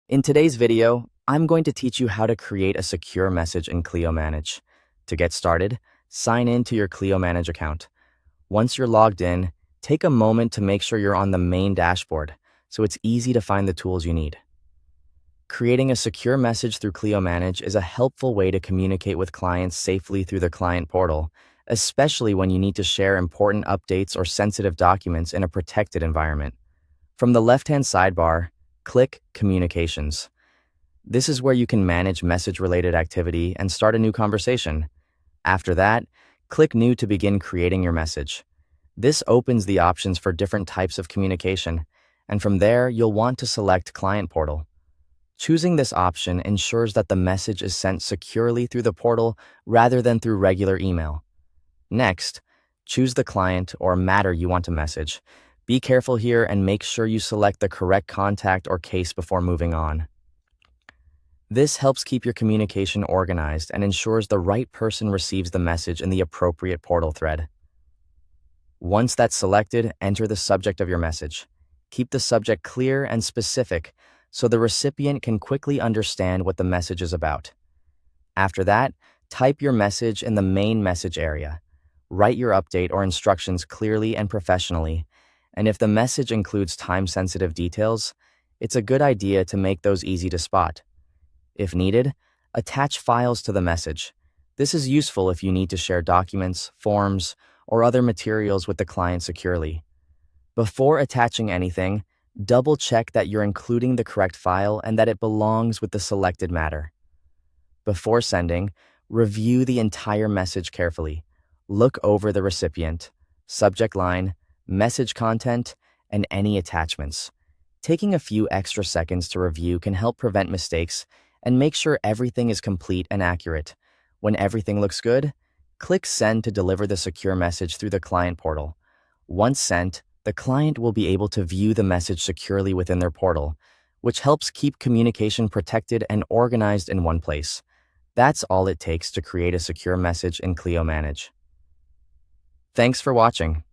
In today's video, I'm going to teach you how to create a secure message in Clio Manage. To get started, sign in to your Clio Manage account. Once you're logged in, take a moment to make sure you're on the main dashboard so it's easy to find the tools you need. Creating a secure message through Clio Manage is a helpful way to communicate with clients safely through the client portal, especially when you need to share important updates or sensitive documents in a protected environment. From the left-hand sidebar, click Communications. This is where you can manage message-related activity and start a new conversation. After that, click New to begin creating your message. This opens the options for different types of communication, and from there, you'll want to select Client Portal. Choosing this option ensures that the message is sent securely through the portal rather than through regular email. Next, choose the client or matter you want to message. Be careful here and make sure you select the correct contact or case before moving on. This helps keep your communication organized and ensures the right person receives the message in the appropriate portal thread. Once that's selected, enter the subject of your message. Keep the subject clear and specific so the recipient can quickly understand what the message is about. After that, type your message in the main message area. Write your update or instructions clearly and professionally, and if the message includes time-sensitive details, it's a good idea to make those easy to spot. If needed, attach files to the message. This is useful if you need to share documents, forms, or other materials with the client securely. Before attaching anything, double-check that you're including the correct file and that it belongs with the selected matter. Before sending, review the entire message carefully. Look over the recipient, subject line, message content, and any attachments. Taking a few extra seconds to review can help prevent mistakes and make sure everything is complete and accurate. When everything looks good, click Send to deliver the secure message through the client portal. Once sent, the client will be able to view the message securely within their portal, which helps keep communication protected and organized in one place. That's all it takes to create a secure message in Clio Manage. Thanks for watching.